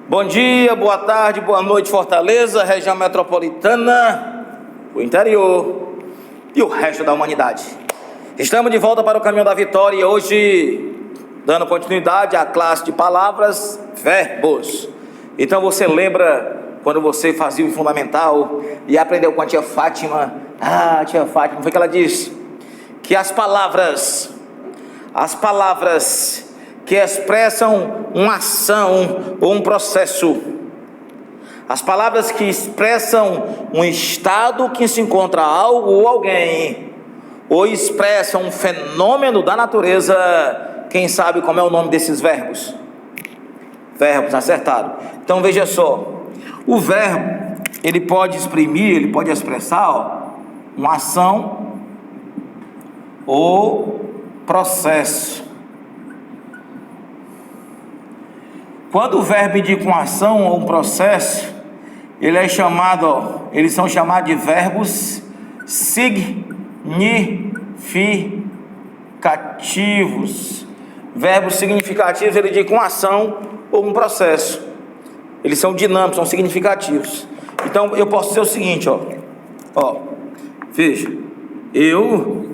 Bom dia, boa tarde, boa noite, Fortaleza, região metropolitana, o interior e o resto da humanidade. Estamos de volta para o caminho da vitória e hoje, dando continuidade à classe de palavras, verbos. Então você lembra quando você fazia o fundamental e aprendeu com a tia Fátima? Tia Fátima, foi que ela disse que as palavras que expressam uma ação ou um processo, as palavras que expressam um estado que se encontra algo ou alguém, ou expressam um fenômeno da natureza, quem sabe como é o nome desses verbos? Verbos, acertado. Então veja só, o verbo, ele pode exprimir, ele pode expressar uma ação ou processo. Quando o verbo indica uma ação ou um processo, eles são chamados de verbos significativos. Verbos significativos, ele indica uma ação ou um processo. Eles são dinâmicos, são significativos. Então eu posso dizer o seguinte, veja, eu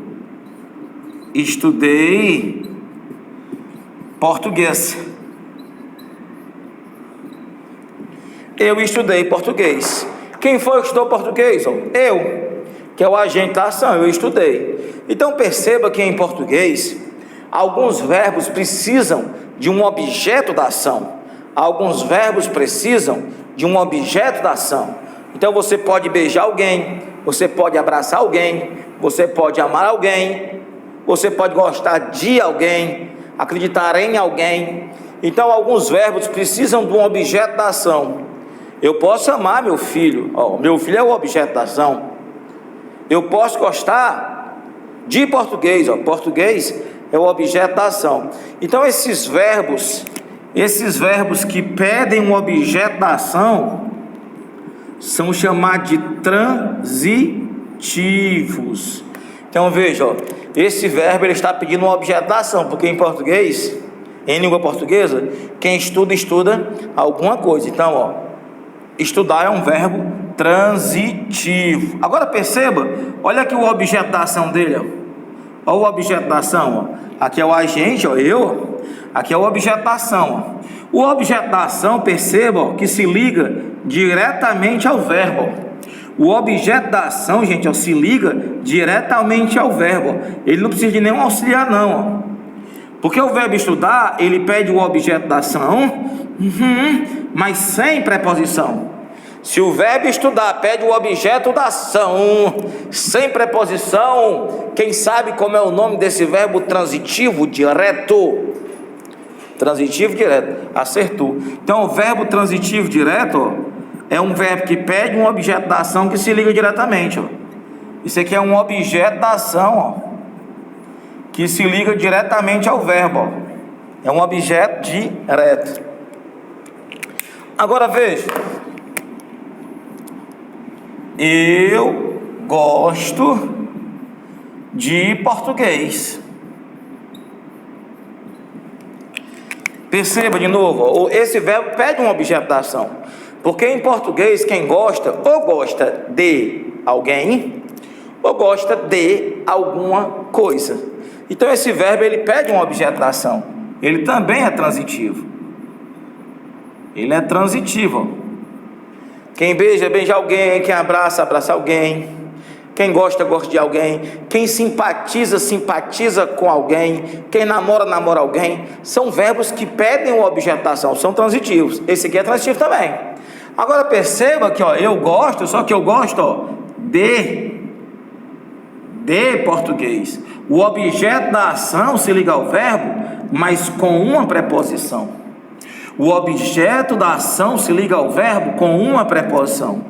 estudei português. Eu estudei português. Quem foi que estudou português? Eu, que é o agente da ação, eu estudei. Então perceba que em português, alguns verbos precisam de um objeto da ação. Alguns verbos precisam de um objeto da ação. Então você pode beijar alguém, você pode abraçar alguém, você pode amar alguém, você pode gostar de alguém, acreditar em alguém. Então alguns verbos precisam de um objeto da ação. Eu posso amar meu filho, meu filho é o objeto da ação. Eu posso gostar de português, português é o objeto da ação. Então esses verbos que pedem um objeto da ação, são chamados de transitivos. Então veja, esse verbo ele está pedindo um objeto da ação, porque em português, em língua portuguesa, quem estuda alguma coisa. Então, estudar é um verbo transitivo. Agora perceba, olha aqui o objeto da ação dele, olha o objeto da ação, aqui é o agente, eu, aqui é o objeto da ação. O objeto da ação, perceba que se liga diretamente ao verbo. O objeto da ação, gente, se liga diretamente ao verbo. Ele não precisa de nenhum auxiliar, não. Porque o verbo estudar, ele pede o objeto da ação, mas sem preposição. Se o verbo estudar pede o objeto da ação, sem preposição, quem sabe como é o nome desse verbo transitivo direto? Transitivo direto, acertou. Então o verbo transitivo direto é um verbo que pede um objeto da ação que se liga diretamente. Isso aqui é um objeto da ação, que se liga diretamente ao verbo. É um objeto direto. Agora veja, eu gosto de português. Perceba de novo, esse verbo pede um objeto da ação, porque em português quem gosta, ou gosta de alguém, ou gosta de alguma coisa. Então esse verbo ele pede um objeto da ação. Ele também é transitivo. Ele é transitivo. Quem beija, beija alguém. Quem abraça, abraça alguém. Quem gosta, gosta de alguém. Quem simpatiza, simpatiza com alguém. Quem namora, namora alguém. São verbos que pedem um objeto da ação, são transitivos. Esse aqui é transitivo também. Agora perceba que eu gosto, só que eu gosto de português. O objeto da ação se liga ao verbo, mas com uma preposição. O objeto da ação se liga ao verbo com uma preposição.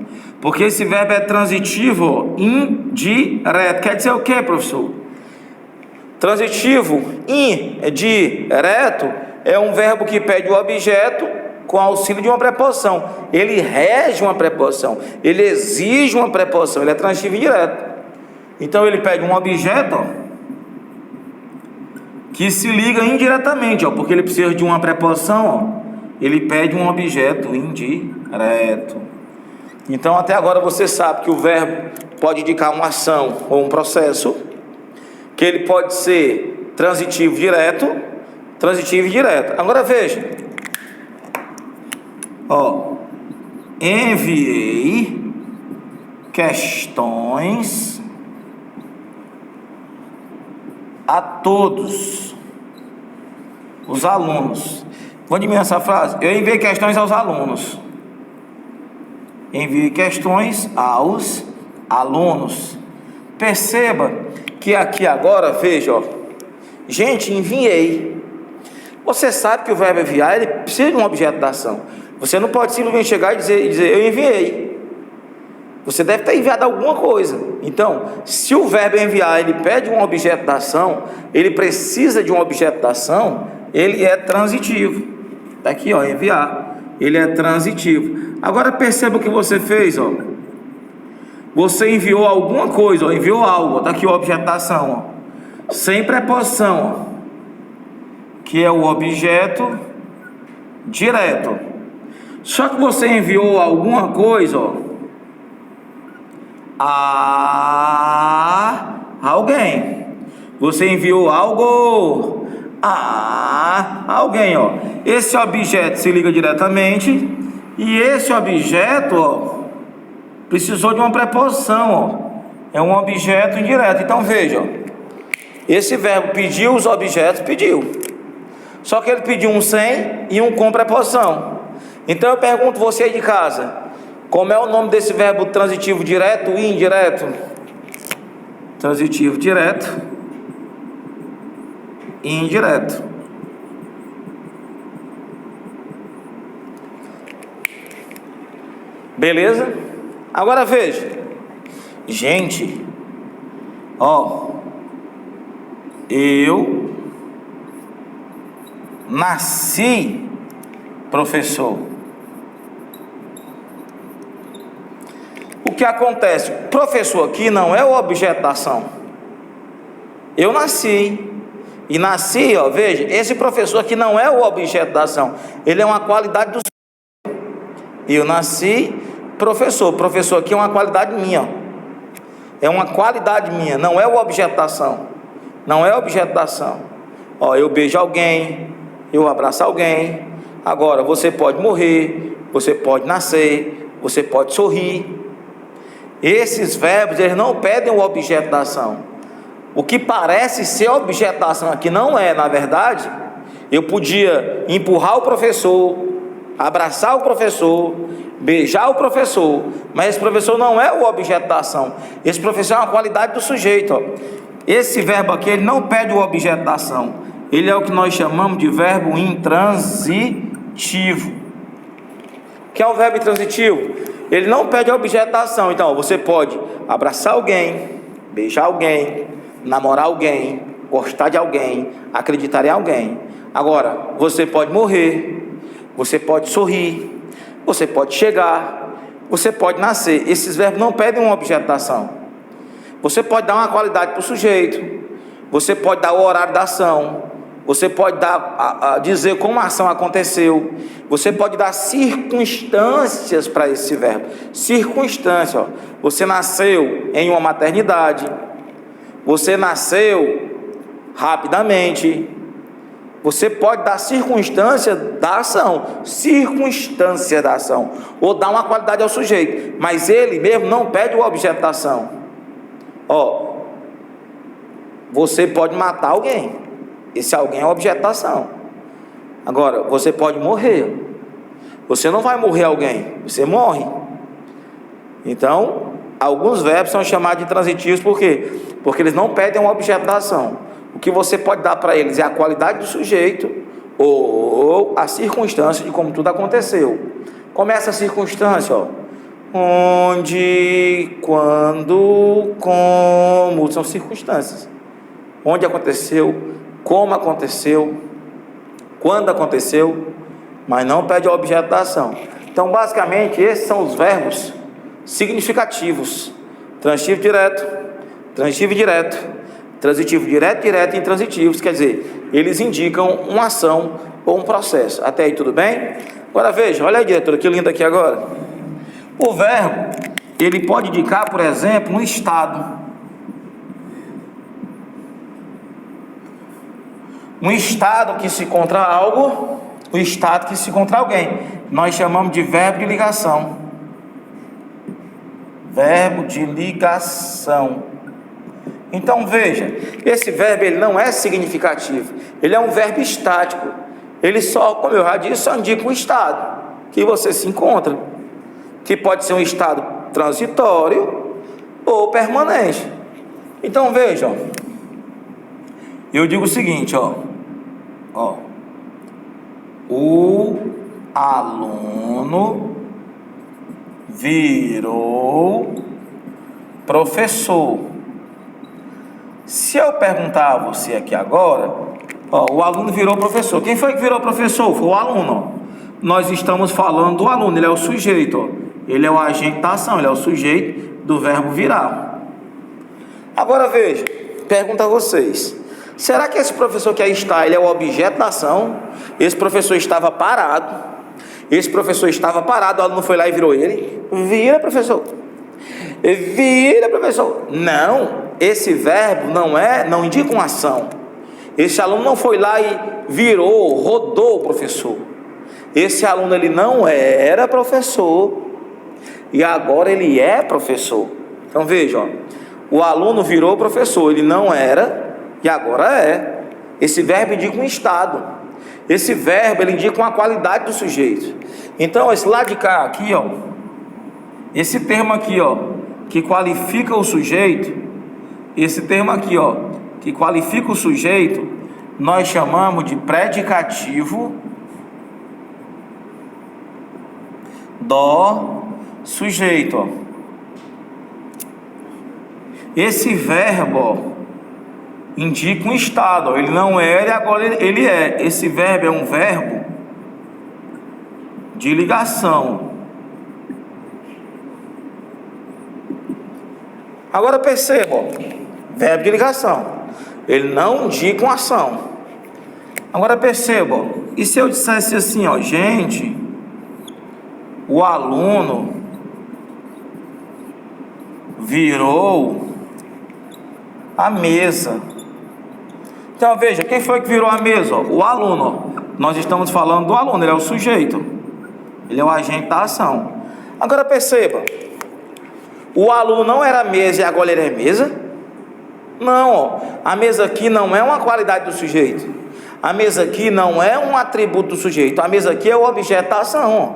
Porque esse verbo é transitivo indireto. Quer dizer o que, professor? Transitivo indireto é um verbo que pede o objeto com auxílio de uma preposição. Ele rege uma preposição. Ele exige uma preposição. Ele é transitivo indireto. Então ele pede um objeto que se liga indiretamente, porque ele precisa de uma preposição, ele pede um objeto indireto. Então, até agora você sabe que o verbo pode indicar uma ação ou um processo, que ele pode ser transitivo direto, transitivo e direto. Agora veja, enviei questões a todos os alunos. Vou diminuir essa frase. Eu enviei questões aos alunos. Enviei questões aos alunos. Perceba que aqui agora, veja, gente, enviei. Você sabe que o verbo enviar, ele precisa de um objeto da ação. Você não pode simplesmente chegar e dizer eu enviei. Você deve ter enviado alguma coisa. Então, se o verbo enviar, ele pede um objeto da ação, ele precisa de um objeto da ação, ele é transitivo. Está aqui, enviar. Ele é transitivo. Agora perceba o que você fez, Você enviou alguma coisa, enviou algo. Está aqui o objeto da ação, sem preposição, que é o objeto direto. Só que você enviou alguma coisa, a alguém. Você enviou algo a alguém, Esse objeto se liga diretamente e esse objeto, precisou de uma preposição, É um objeto indireto. Então veja, esse verbo pediu os objetos, pediu. Só que ele pediu um sem e um com preposição. Então eu pergunto você aí de casa, como é o nome desse verbo transitivo direto e indireto? Transitivo direto e indireto. Beleza? Agora veja, gente, eu nasci professor. O que acontece? Professor aqui não é o objeto da ação. Eu nasci. E nasci, veja, esse professor aqui não é o objeto da ação. Ele é uma qualidade do sujeito. Eu nasci professor. Professor aqui é uma qualidade minha. É uma qualidade minha, não é o objeto da ação. Não é o objeto da ação. Eu beijo alguém, eu abraço alguém. Agora, você pode morrer, você pode nascer, você pode sorrir. Esses verbos, eles não pedem o objeto da ação. O que parece ser objeto da ação aqui não é, na verdade. Eu podia empurrar o professor, abraçar o professor, beijar o professor, mas esse professor não é o objeto da ação. Esse professor é uma qualidade do sujeito. Esse verbo aqui, ele não pede o objeto da ação. Ele é o que nós chamamos de verbo intransitivo. O que é o verbo intransitivo? Ele não pede o objeto da ação. Então, você pode abraçar alguém, beijar alguém, namorar alguém, gostar de alguém, acreditar em alguém. Agora, você pode morrer, você pode sorrir, você pode chegar, você pode nascer. Esses verbos não pedem um objeto da ação. Você pode dar uma qualidade para o sujeito, você pode dar o horário da ação, você pode dizer como a ação aconteceu, você pode dar circunstâncias para esse verbo. Circunstância, você nasceu em uma maternidade, você nasceu rapidamente. Você pode dar circunstância da ação, ou dar uma qualidade ao sujeito, mas ele mesmo não pede o objeto da ação. Você pode matar alguém, esse alguém é o objeto da ação. Agora, você pode morrer, você não vai morrer alguém, você morre. Então, alguns verbos são chamados de transitivos, por quê? Porque eles não pedem um objeto da ação. O que você pode dar para eles é a qualidade do sujeito ou a circunstância de como tudo aconteceu. Como é essa circunstância? Onde, quando, como, são circunstâncias. Onde aconteceu, como aconteceu, quando aconteceu, mas não pede o objeto da ação. Então, basicamente, esses são os verbos significativos: transitivo direto, transitivo indireto, Transitivo direto, direto e intransitivos, quer dizer, eles indicam uma ação ou um processo. Até aí tudo bem? Agora veja, olha aí, diretora, que lindo aqui agora. O verbo, ele pode indicar, por exemplo, um estado. Um estado que se encontra algo, o estado que se encontra alguém. Nós chamamos de verbo de ligação. Verbo de ligação. Então veja, esse verbo ele não é significativo, ele é um verbo estático. Ele só, como eu já disse, só indica um estado que você se encontra, que pode ser um estado transitório ou permanente. Então veja, ó, eu digo o seguinte, ó, o aluno virou professor. Se eu perguntar a você aqui agora, ó, o aluno virou professor. Quem foi que virou professor? Foi o aluno. Ó. Nós estamos falando do aluno, ele é o sujeito. Ó. Ele é o agente da ação, ele é o sujeito do verbo virar. Agora veja, pergunto a vocês. Será que esse professor que aí está, ele é o objeto da ação? Esse professor estava parado. Esse professor estava parado, o aluno foi lá e virou ele. Vira, professor. Vira, professor. Não, esse verbo não indica uma ação. Esse aluno não foi lá e virou, rodou o professor. Esse aluno ele não era professor e agora ele é professor. Então veja, ó, o aluno virou professor, ele não era e agora é. Esse verbo indica um estado. Esse verbo ele indica uma qualidade do sujeito. Então esse lá de cá aqui, ó, esse termo aqui, ó, que qualifica o sujeito, esse termo aqui, ó, que qualifica o sujeito, nós chamamos de predicativo do sujeito, ó. Esse verbo, ó, indica um estado, ó. Ele não era e agora ele é. Esse verbo é um verbo de ligação. Agora perceba, ó, verbo de ligação, ele não indica uma ação. Agora perceba, ó, e se eu dissesse assim, ó, gente, o aluno virou a mesa. Então veja, quem foi que virou a mesa? Ó? O aluno. Ó. Nós estamos falando do aluno, ele é o sujeito, ele é o agente da ação. Agora perceba, o aluno não era mesa e agora ele é mesa? Não, ó. A mesa aqui não é uma qualidade do sujeito. A mesa aqui não é um atributo do sujeito. A mesa aqui é o objeto da ação. Ó.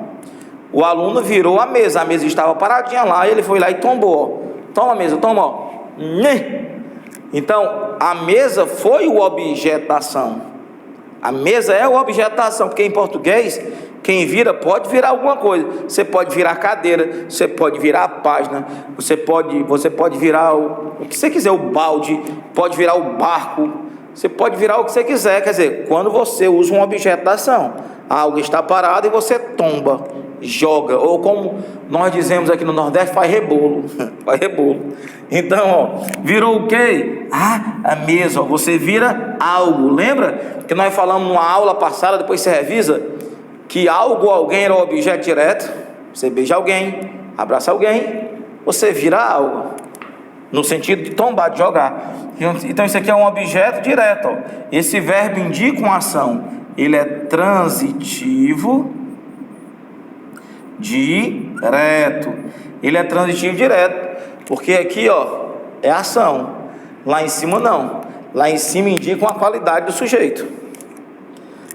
O aluno virou a mesa estava paradinha lá, e ele foi lá e tombou. Ó. Toma a mesa, toma. Ó. Então, a mesa foi o objeto da ação. A mesa é o objeto da ação, porque em português, quem vira pode virar alguma coisa. Você pode virar a cadeira, você pode virar a página, você pode virar o que você quiser, o balde, pode virar o barco, você pode virar o que você quiser. Quer dizer, quando você usa um objeto da ação, algo está parado e você tomba, joga, ou como nós dizemos aqui no Nordeste, faz rebolo. Faz rebolo. Então, ó, virou o quê? A mesa, ó, você vira algo. Lembra que nós falamos numa aula passada, depois você revisa, que algo ou alguém era o objeto direto? Você beija alguém, abraça alguém, você vira algo, no sentido de tombar, de jogar. Então isso aqui é um objeto direto, ó. Esse verbo indica uma ação, ele é transitivo direto. Ele é transitivo direto, porque aqui, ó, é ação. Lá em cima não. Lá em cima indica uma qualidade do sujeito.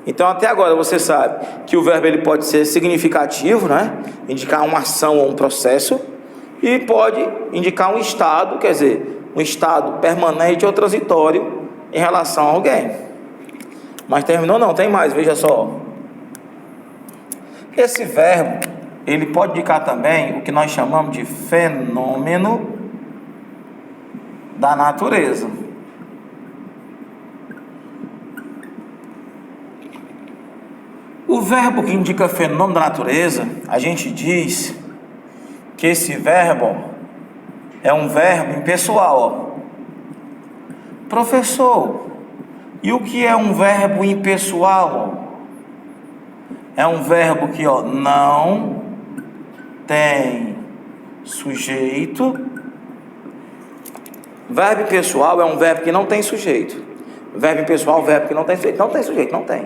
Então até agora você sabe que o verbo ele pode ser significativo, né? Indicar uma ação ou um processo, e pode indicar um estado, quer dizer, um estado permanente ou transitório em relação a alguém. Mas terminou não, tem mais, veja só. Esse verbo ele pode indicar também o que nós chamamos de fenômeno da natureza. O verbo que indica fenômeno da natureza, a gente diz que esse verbo é um verbo impessoal. Ó. Professor, e o que é um verbo impessoal? É um verbo que não tem sujeito. Verbo impessoal é um verbo que não tem sujeito. Verbo impessoal é um verbo que não tem sujeito. Não tem sujeito, não tem.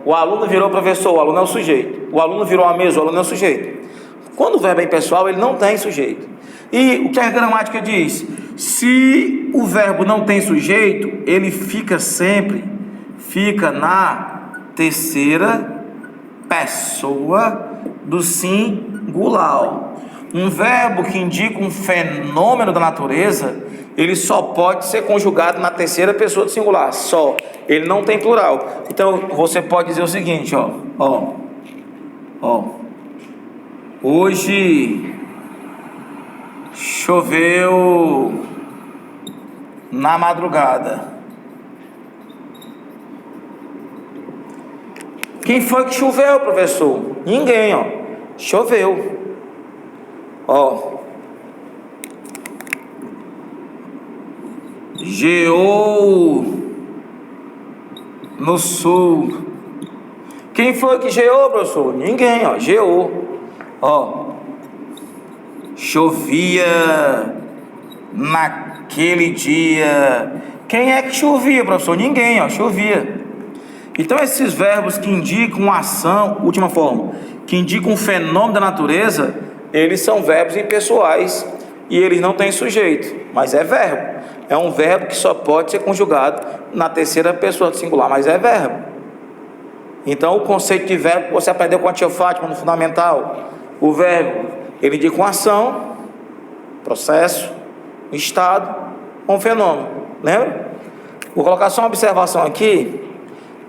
O aluno virou professor, o aluno é o sujeito. O aluno virou a mesa, o aluno é o sujeito. Quando o verbo é impessoal, ele não tem sujeito. E o que a gramática diz? Se o verbo não tem sujeito, ele fica na terceira pessoa do singular. Um verbo que indica um fenômeno da natureza, ele só pode ser conjugado na terceira pessoa do singular, só. Ele não tem plural. Então você pode dizer o seguinte, hoje choveu na madrugada. Quem foi que choveu, professor? Ninguém, choveu. Geou no sul. Quem foi que geou, professor? Ninguém, geou. Chovia naquele dia. Quem é que chovia, professor? Ninguém, chovia. Então esses verbos que indicam ação, última forma, que indicam um fenômeno da natureza, eles são verbos impessoais e eles não têm sujeito, mas é verbo. É um verbo que só pode ser conjugado na terceira pessoa do singular, mas é verbo. Então o conceito de verbo que você aprendeu com a tia Fátima no fundamental, o verbo, ele indica uma ação, processo, um estado, um fenômeno. Lembra? Vou colocar só uma observação aqui.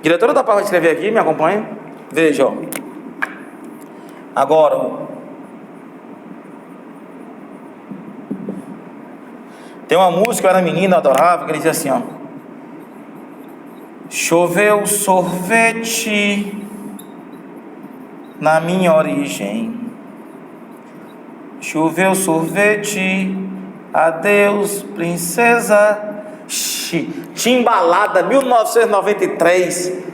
Diretora da parte de escrever aqui, me acompanha? Veja, agora, tem uma música, eu era menina, eu adorava, que ele dizia assim, choveu sorvete na minha origem. Choveu sorvete, adeus princesa. Timbalada, 1993.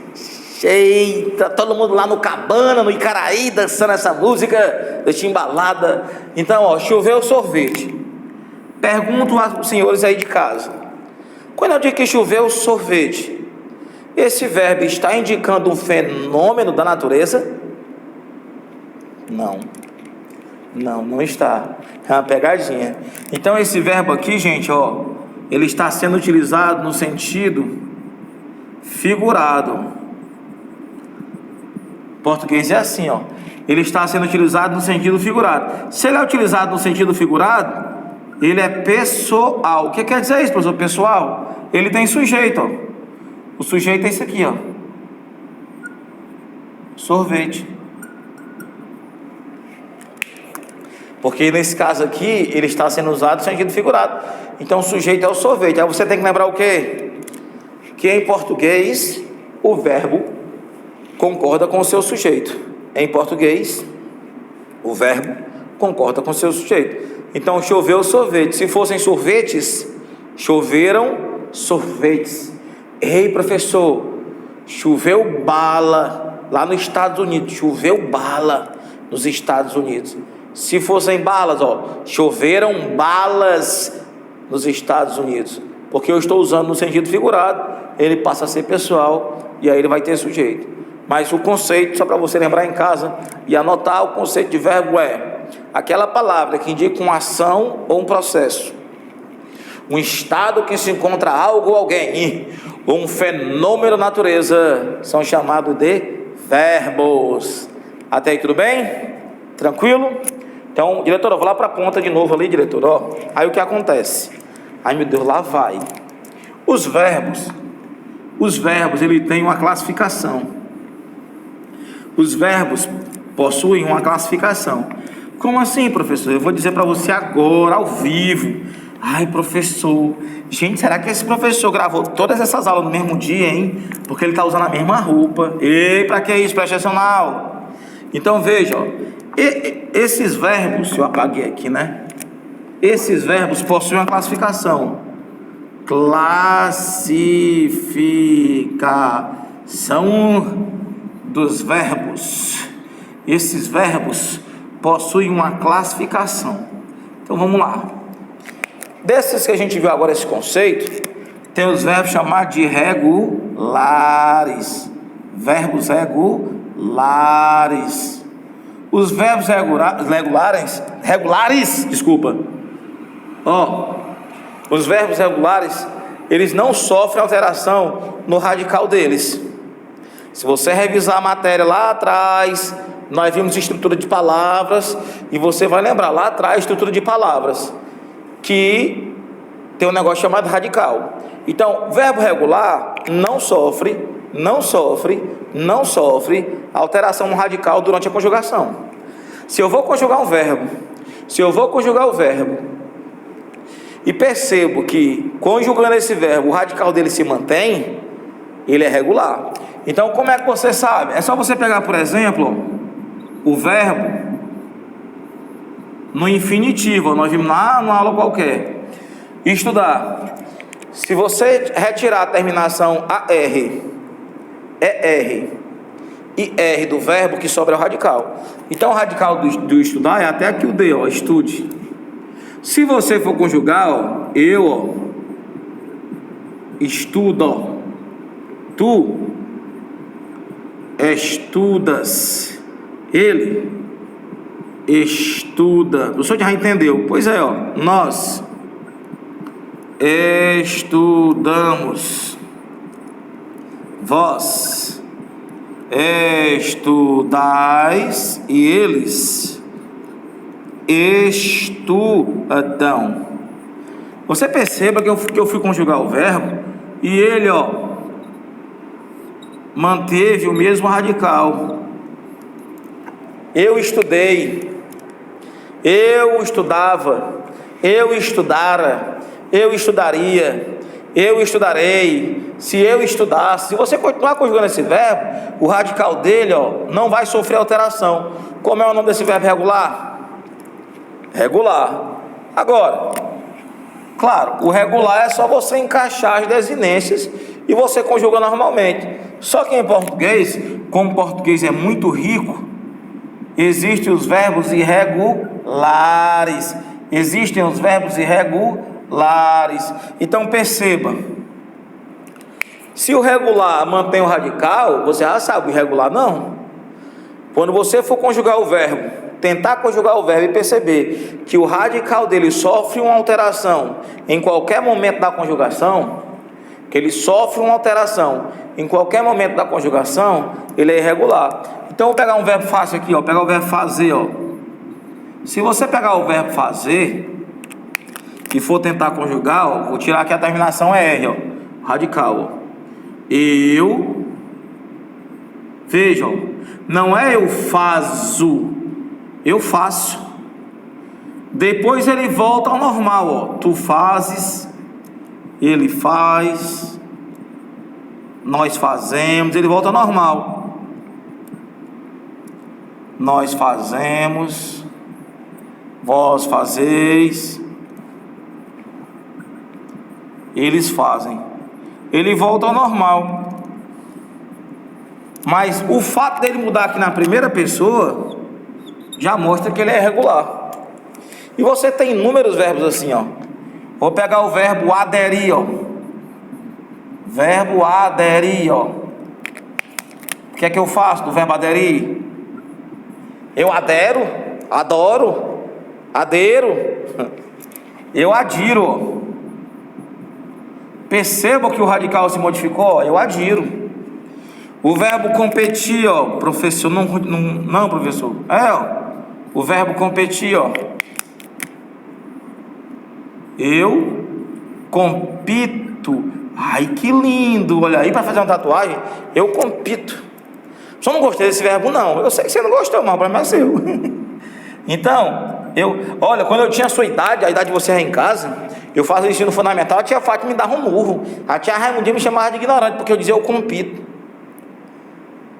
Eita, todo mundo lá no Cabana, no Icaraí, dançando essa música da Timbalada. Então, choveu sorvete. Pergunto aos senhores aí de casa, quando eu digo que choveu sorvete, esse verbo está indicando um fenômeno da natureza? Não está. É uma pegadinha. Então esse verbo aqui, gente, ele está sendo utilizado no sentido figurado. Em português é assim, ele está sendo utilizado no sentido figurado. Se ele é utilizado no sentido figurado, ele é pessoal. O que quer dizer isso, professor? Pessoal? Ele tem sujeito, O sujeito é isso aqui, sorvete. Porque nesse caso aqui, ele está sendo usado no sentido figurado. Então o sujeito é o sorvete. Aí você tem que lembrar o quê? Que em português, o verbo concorda com o seu sujeito. Em português, o verbo concorda com o seu sujeito. Então choveu sorvete. Se fossem sorvetes, choveram sorvetes. Ei, professor, choveu bala lá nos Estados Unidos. Choveu bala nos Estados Unidos. Se fossem balas, choveram balas nos Estados Unidos. Porque eu estou usando no sentido figurado, ele passa a ser pessoal e aí ele vai ter sujeito. Mas o conceito, só para você lembrar em casa e anotar, o conceito de verbo é aquela palavra que indica uma ação ou um processo, um estado que se encontra algo ou alguém, ou um fenômeno da natureza, são chamados de verbos. Até aí tudo bem? Tranquilo? Então, diretor, eu vou lá para a ponta de novo ali, diretor. Aí o que acontece? Ai meu Deus, lá vai. Os verbos, ele tem uma classificação. Os verbos possuem uma classificação. Como assim, professor? Eu vou dizer para você agora, ao vivo. Ai, professor, gente, será que esse professor gravou todas essas aulas no mesmo dia, hein? Porque ele está usando a mesma roupa. Ei, para que isso? Presta atenção na aula. Então, veja, esses verbos, eu apaguei aqui, né? Esses verbos possuem uma classificação. Classificação dos verbos. Esses verbos possuem uma classificação. Então vamos lá. Desses que a gente viu agora esse conceito, tem os verbos chamados de regulares. Verbos regulares. Os verbos regulares, desculpa. Os verbos regulares, eles não sofrem alteração no radical deles. Se você revisar a matéria lá atrás, nós vimos estrutura de palavras, e você vai lembrar lá atrás, estrutura de palavras, que tem um negócio chamado radical. Então, verbo regular não sofre alteração no radical durante a conjugação. Se eu vou conjugar o verbo e percebo que, conjugando esse verbo, o radical dele se mantém, ele é regular. Então, como é que você sabe? É só você pegar, por exemplo, o verbo no infinitivo. Nós vimos lá numa aula qualquer. Estudar. Se você retirar a terminação AR, ER e R do verbo, que sobra é o radical. Então, o radical do estudar é até aqui o D, estude. Se você for conjugar, eu, estudo, tu estudas, ele estuda. O senhor já entendeu? Pois é, nós estudamos, vós estudais e eles estudam. Você perceba que eu fui conjugar o verbo e ele, manteve o mesmo radical. Eu estudei, eu estudava, eu estudara, eu estudaria, eu estudarei, se eu estudasse. Se você continuar conjugando esse verbo, o radical dele, não vai sofrer alteração. Como é o nome desse verbo regular? Regular. Agora, claro, o regular é só você encaixar as desinências e você conjuga normalmente. Só que em português, como o português é muito rico, existem os verbos irregulares. Existem os verbos irregulares. Então perceba, se o regular mantém o radical, você já sabe, o irregular não. Quando você for conjugar o verbo, tentar conjugar o verbo e perceber que o radical dele sofre uma alteração em qualquer momento da conjugação, ele é irregular. Então, eu vou pegar um verbo fácil aqui, pegar o verbo fazer, Se você pegar o verbo fazer e for tentar conjugar, vou tirar aqui a terminação R, radical, eu, vejam, não é eu faço, eu faço. Depois ele volta ao normal, tu fazes, ele faz, nós fazemos, ele volta ao normal. Nós fazemos, vós fazeis, eles fazem. Ele volta ao normal. Mas o fato dele mudar aqui na primeira pessoa já mostra que ele é regular. E você tem inúmeros verbos assim, Vou pegar o verbo aderir, Verbo aderir, O que é que eu faço do verbo aderir? Eu adero, adoro, adero, eu adiro. Perceba que o radical se modificou, eu adiro. O verbo competir, professor, não, professor, o verbo competir, eu compito. Ai, que lindo, olha aí, para fazer uma tatuagem, eu compito. Só não gostei desse verbo não, eu sei que você não gostou, mas o problema é seu. Então, olha, quando eu tinha a sua idade, a idade de você aí em casa, eu fazia ensino fundamental, a tia Fátima me dava um murro, a tia Raimundinha me chamava de ignorante, porque eu dizia eu compito.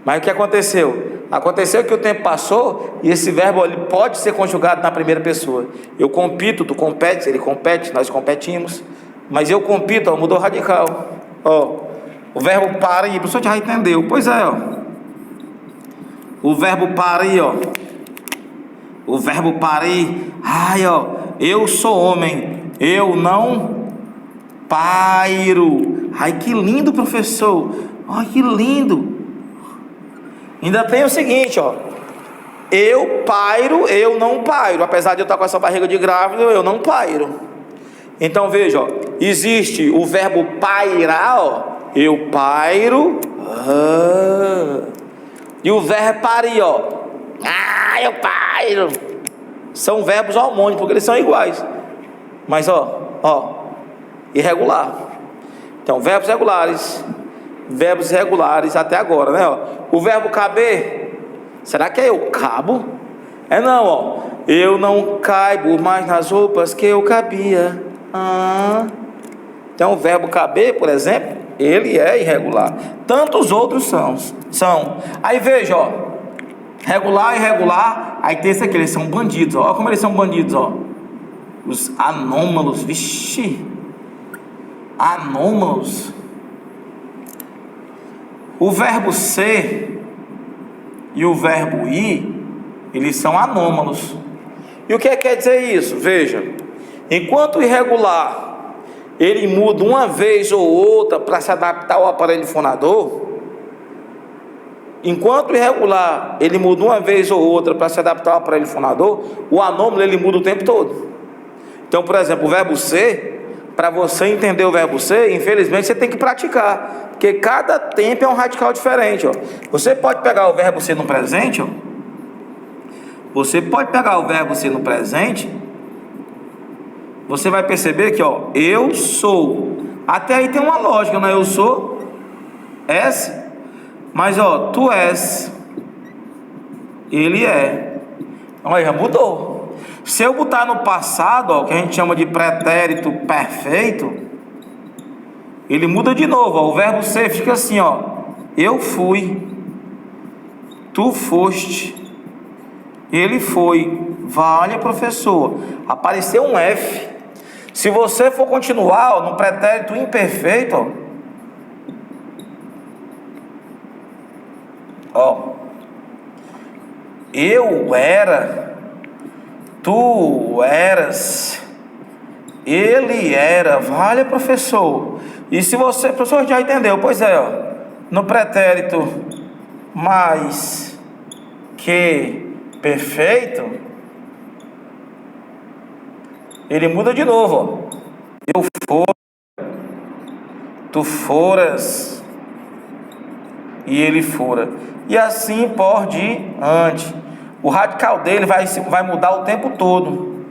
Mas o que aconteceu? Aconteceu que o tempo passou e esse verbo ele pode ser conjugado na primeira pessoa. Eu compito, tu competes, ele compete, nós competimos. Mas eu compito, ó, mudou radical. Ó, o verbo para aí, a pessoa já entendeu. Pois é, ó. O verbo para aí, ó. O verbo para aí. Ai, ó. Eu sou homem. Eu não pairo. Ai, que lindo, professor. Ai, que lindo. Ainda tem o seguinte, ó. Eu pairo, eu não pairo. Apesar de eu estar com essa barriga de grávida, eu não pairo. Então veja, ó, existe o verbo pairar, ó. Eu pairo. E o verbo parir, ó. Eu pairo. São verbos homônimos, porque eles são iguais. Mas, ó, irregular. Então, verbos regulares até agora, né? Ó. O verbo caber, será que é eu cabo? É não, ó. Eu não caibo mais nas roupas que eu cabia. Então, o verbo caber, por exemplo, ele é irregular. Tantos outros são. Aí veja, ó. Regular, irregular. Aí tem esse aqui, eles são bandidos. Ó como eles são bandidos, ó. Os anômalos, vixi. Anômalos. O verbo ser e o verbo ir, eles são anômalos. E o que quer dizer isso? Veja, enquanto o irregular, ele muda uma vez ou outra para se adaptar ao aparelho fonador, enquanto o irregular, ele muda uma vez ou outra para se adaptar ao aparelho fonador, o anômalo, ele muda o tempo todo. Então, por exemplo, o verbo ser, para você entender o verbo ser, infelizmente você tem que praticar, porque cada tempo é um radical diferente, ó. Você pode pegar o verbo ser no presente, ó. Você pode pegar o verbo ser no presente, você vai perceber que, ó, eu sou. Até aí tem uma lógica, né? Eu sou, és, mas, ó, tu és, ele é. Então aí já mudou. Se eu botar no passado, ó, que a gente chama de pretérito perfeito, ele muda de novo, ó. O verbo ser fica assim, ó. Eu fui, tu foste, ele foi. Vale, professor. Apareceu um F. Se você for continuar, ó, no pretérito imperfeito, ó, eu era, tu eras, ele era. Vale, professor. E se você, professor, já entendeu? Pois é, ó, no pretérito mais que perfeito, ele muda de novo, ó. Eu fora, tu foras, e ele fora. E assim por diante. O radical dele vai mudar o tempo todo.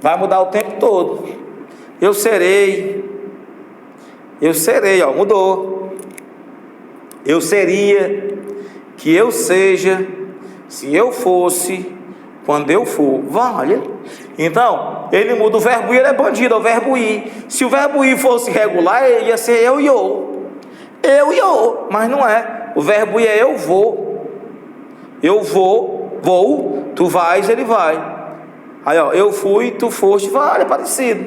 Vai mudar o tempo todo. Eu serei, ó, mudou. Eu seria, que eu seja, se eu fosse, quando eu for. Vale. Então, ele muda o verbo ir, ele é bandido, é o verbo ir. Se o verbo ir fosse regular, ele ia ser eu e eu. Eu e eu, mas não é. O verbo ir é eu vou. Eu vou, tu vais, ele vai. Aí, ó, eu fui, tu foste, vale, é parecido.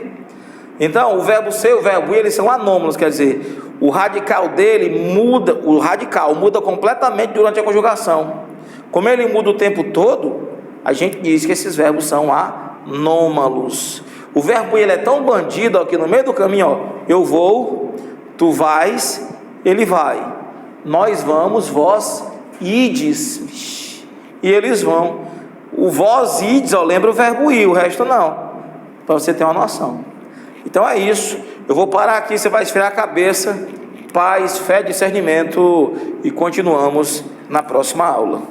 Então, o verbo ser e o verbo ir, eles são anômalos, quer dizer, o radical dele muda, o radical muda completamente durante a conjugação. Como ele muda o tempo todo, a gente diz que esses verbos são anômalos. O verbo ir, ele é tão bandido, ó, que no meio do caminho, ó, eu vou, tu vais, ele vai. Nós vamos, vós ides. E eles vão. O vós ides, ó, lembra o verbo ir, o resto não. Para você ter uma noção. Então é isso. Eu vou parar aqui, você vai esfriar a cabeça. Paz, fé, discernimento. E continuamos na próxima aula.